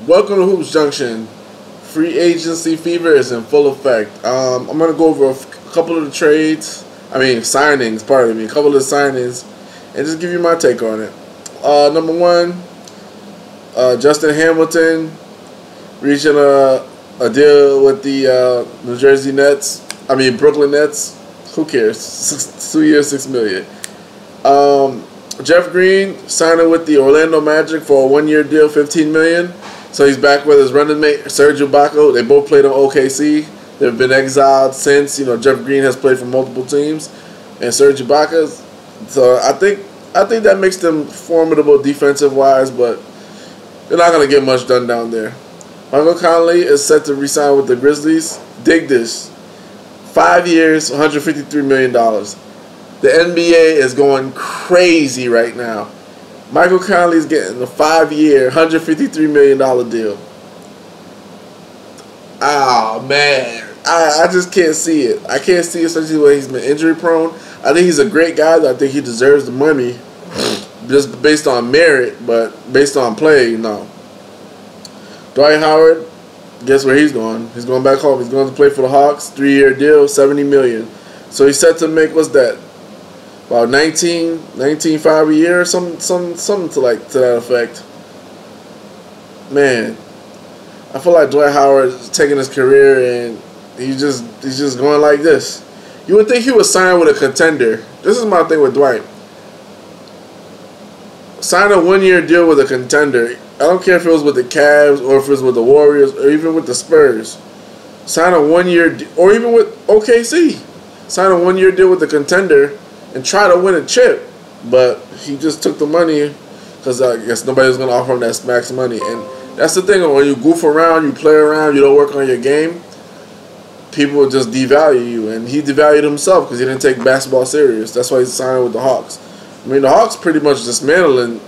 Welcome to Hoops Junction. Free agency fever is in full effect. I'm going to go over a couple of the signings, a couple of the signings, and just give you my take on it. Number one, Justin Hamilton reaching a deal with the Brooklyn Nets. Who cares? 2 years, $6 million. Jeff Green signing with the Orlando Magic for a 1 year deal, $15 million. So he's back with his running mate Serge Ibaka. They both played on OKC. They've been exiled since. Jeff Green has played for multiple teams, and Serge Ibaka. So I think that makes them formidable defensive wise, but they're not going to get much done down there. Michael Conley is set to re-sign with the Grizzlies. Dig this: 5 years, $153 million. The NBA is going crazy right now. Michael Conley is getting a 5-year, $153 million deal. Oh, man. I just can't see it. I can't see it, especially when he's been injury prone. I think he's a great guy. I think he deserves the money just based on merit, but based on play, no. Dwight Howard, guess where he's going? He's going back home. He's going to play for the Hawks. 3-year deal, $70 million. So he's set to make, what's that? About 19.5 a year, something to that effect. Man, I feel like Dwight Howard is taking his career and he's just going like this. You would think he would sign with a contender. This is my thing with Dwight. Sign a 1 year deal with a contender. I don't care if it was with the Cavs or if it was with the Warriors or even with the Spurs. Sign a 1 year, or even with OKC. Sign a 1 year deal with the contender and try to win a chip. But he just took the money because I guess nobody was going to offer him that max money. And that's the thing. When you goof around, you play around, you don't work on your game, people will just devalue you. And he devalued himself because he didn't take basketball serious. That's why he's signing with the Hawks. I mean, the Hawks pretty much dismantling,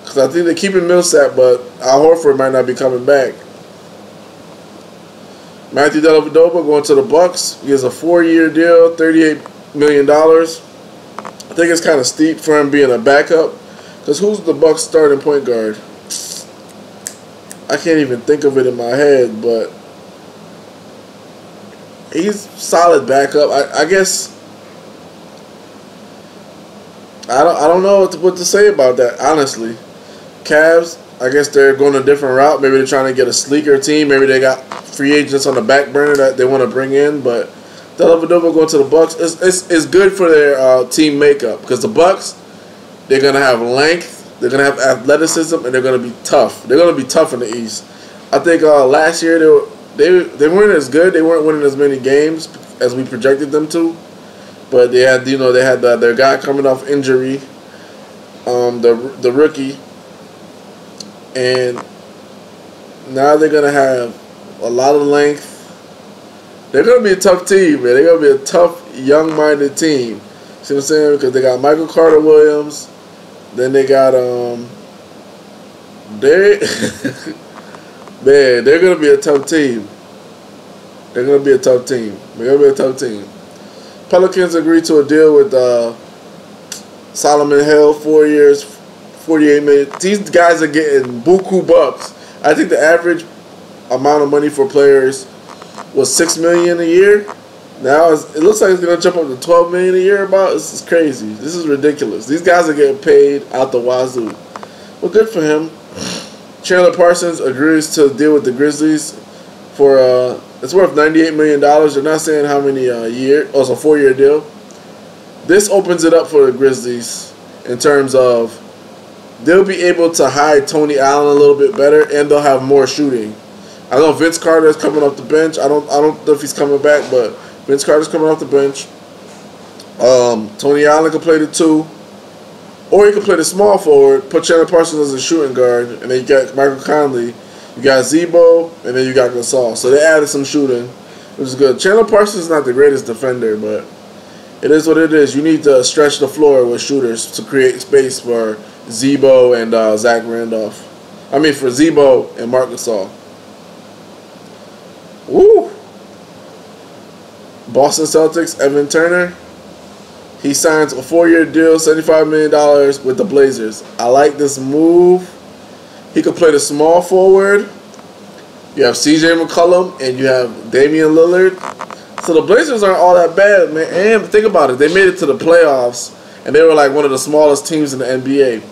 because I think they're keeping Millsap, but Al Horford might not be coming back. Matthew Dellavedova going to the Bucks. He has a 4-year deal, $38 million. I think it's kind of steep for him being a backup, because who's the Bucks starting point guard? I can't even think of it in my head, but he's solid backup. I guess I don't know what to say about that, honestly. Cavs, I guess they're going a different route. Maybe they're trying to get a sleeker team. Maybe they got free agents on the back burner that they want to bring in, but Dellavedova going to the Bucks is good for their team makeup, because the Bucks, they're going to have length, they're going to have athleticism, and they're going to be tough. They're going to be tough in the East. I think last year they weren't as good. They weren't winning as many games as we projected them to. But they had their guy coming off injury, the rookie, and now they're going to have a lot of length. They're going to be a tough team, man. They're going to be a tough, young-minded team. See what I'm saying? Because they got Michael Carter-Williams. Then they got, man, they're going to be a tough team. They're going to be a tough team. They're going to be a tough team. Pelicans agreed to a deal with Solomon Hill, 4 years, $48 million. These guys are getting buku bucks. I think the average amount of money for players was $6 million a year. Now it looks like it's gonna jump up to $12 million a year. This is crazy. This is ridiculous. These guys are getting paid out the wazoo. Well, good for him. Chandler Parsons agrees to deal with the Grizzlies for it's worth $98 million. They're not saying how many year. Oh, it's a 4-year deal. This opens it up for the Grizzlies in terms of they'll be able to hide Tony Allen a little bit better, and they'll have more shooting. I know Vince Carter is coming off the bench. I don't know if he's coming back, but Vince Carter's coming off the bench. Tony Allen can play the 2, or he can play the small forward. Put Chandler Parsons as a shooting guard, and then you got Michael Conley. You got Zebo, and then you got Gasol. So they added some shooting, which is good. Chandler Parsons is not the greatest defender, but it is what it is. You need to stretch the floor with shooters to create space for Zebo and Zach Randolph. I mean, for Zebo and Marc Gasol. Woo! Boston Celtics, Evan Turner. He signs a 4-year deal, $75 million with the Blazers. I like this move. He could play the small forward. You have C.J. McCollum and you have Damian Lillard. So the Blazers aren't all that bad, man. And think about it. They made it to the playoffs, and they were like one of the smallest teams in the NBA.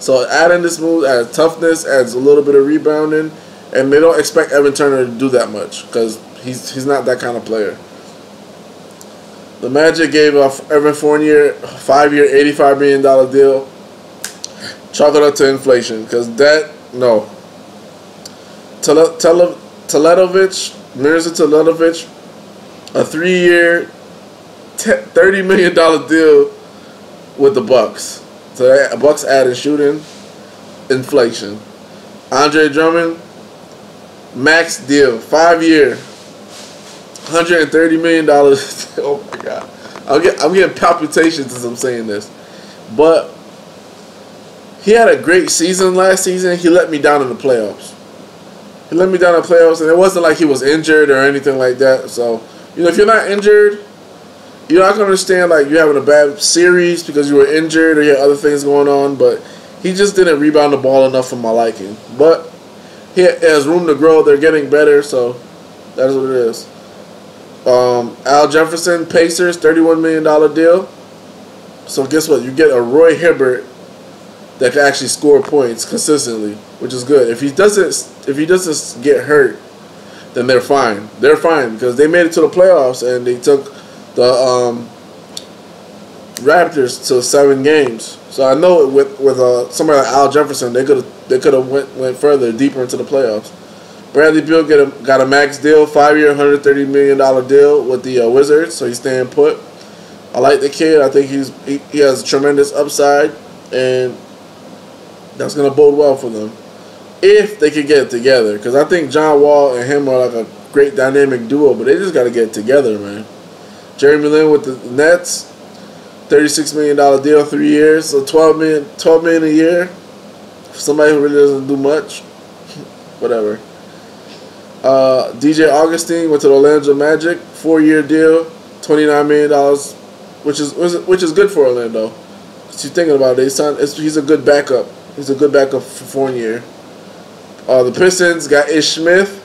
So adding this move adds toughness, adds a little bit of rebounding, and they don't expect Evan Turner to do that much because he's not that kind of player. The Magic gave Evan Fournier a 5-year, $85 million deal. Chalk it up to inflation because no. Mirza Teletovic, a 3-year, $30 million deal with the Bucks. So that Bucks added shooting, inflation. Andre Drummond, max deal, 5-year, $130 million. Oh my God, I'm getting palpitations as I'm saying this, but he had a great season last season. He let me down in the playoffs. And it wasn't like he was injured or anything like that. So, if you're not injured, you're not going to understand like you're having a bad series because you were injured or you had other things going on. But he just didn't rebound the ball enough for my liking. But he has room to grow. They're getting better, so that's what it is. Al Jefferson, Pacers, $31 million deal. So guess what? You get a Roy Hibbert that can actually score points consistently, which is good. If he doesn't get hurt, then they're fine. They're fine because they made it to the playoffs and they took the Raptors to 7 games. So I know with somebody like Al Jefferson, they could have went further, deeper into the playoffs. Bradley Beal got a max deal, 5-year, $130 million deal with the Wizards, so he's staying put. I like the kid. I think he has tremendous upside, and that's going to bode well for them if they can get it together. Because I think John Wall and him are like a great dynamic duo, but they just got to get it together, man. Jeremy Lin with the Nets, $36 million deal, 3 years, so $12 million a year. For somebody who really doesn't do much, whatever. DJ Augustine went to the Orlando Magic, 4-year deal, $29 million, which is good for Orlando. If you're thinking about it, he's a good backup. He's a good backup for Fournier. The Pistons got Ish Smith.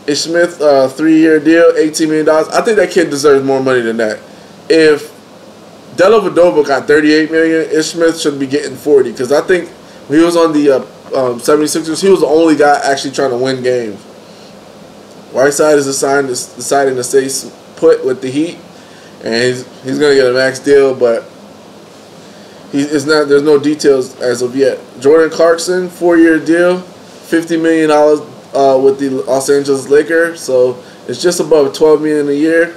3-year deal, $18 million. I think that kid deserves more money than that. If Dellavedova got $38 million, Ish Smith should be getting $40 because I think when he was on the 76ers, he was the only guy actually trying to win games. Whiteside is deciding to stay put with the Heat, and he's going to get a max deal, but there's no details as of yet. Jordan Clarkson, 4-year deal, $50 million with the Los Angeles Lakers, so it's just above $12 million a year.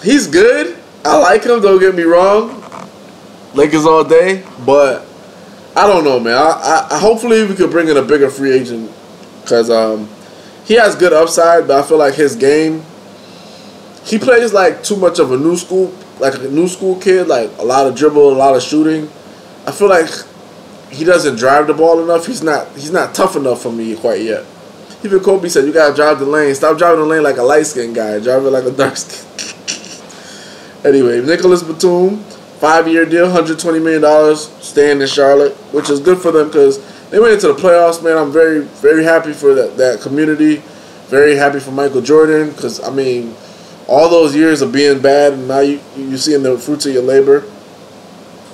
He's good. I like him, don't get me wrong. Lakers all day, but I don't know, man. I hopefully we could bring in a bigger free agent because he has good upside, but I feel like his game, he plays like too much of a new school kid, like a lot of dribble, a lot of shooting. I feel like he doesn't drive the ball enough. He's not tough enough for me quite yet. Even Kobe said, you gotta drive the lane. Stop driving the lane like a light-skinned guy. Drive it like a dark-skinned. Anyway, Nicholas Batum, 5-year deal, $120 million, staying in Charlotte, which is good for them because they went into the playoffs, man. I'm very, very happy for that community. Very happy for Michael Jordan because, I mean, all those years of being bad, and now you're seeing the fruits of your labor.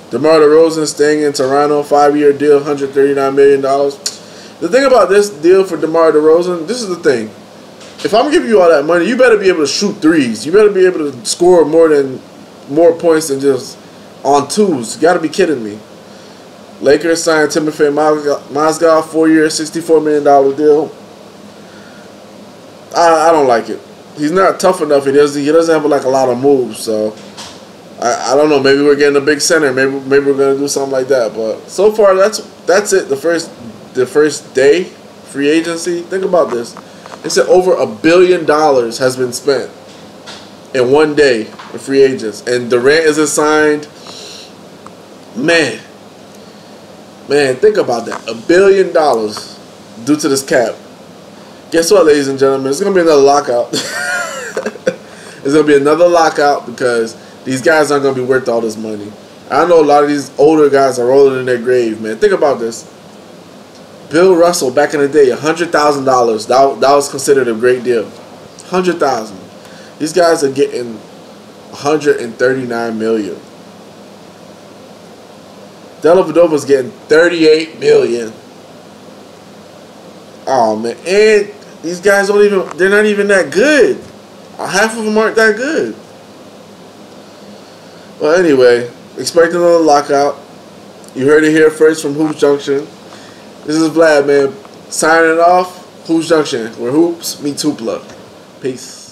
DeMar DeRozan staying in Toronto, 5-year deal, $139 million. The thing about this deal for DeMar DeRozan, this is the thing. If I'm giving you all that money, you better be able to shoot threes. You better be able to score more points than just on twos. You got to be kidding me. Lakers signed Timofey Mozgov, 4-year, $64 million deal. I don't like it. He's not tough enough. He doesn't have like a lot of moves. So I don't know. Maybe we're getting a big center. Maybe we're gonna do something like that. But so far that's it. The first day free agency. Think about this. It said over $1 billion has been spent in one day for free agents, and Durant isn't signed. Man, think about that. $1 billion due to this cap. Guess what, ladies and gentlemen? It's going to be another lockout. It's going to be another lockout because these guys aren't going to be worth all this money. I know a lot of these older guys are rolling in their grave, man. Think about this. Bill Russell back in the day, $100,000. That was considered a great deal. $100,000. These guys are getting $139 million. Dellavedova's getting $38 million. Oh man, and these guys they're not even that good. Half of them aren't that good. Well, anyway, expect another lockout. You heard it here first from Hoops Junction. This is Vlad, man. Signing off. Hoops Junction, where hoops meets hoopla. Peace.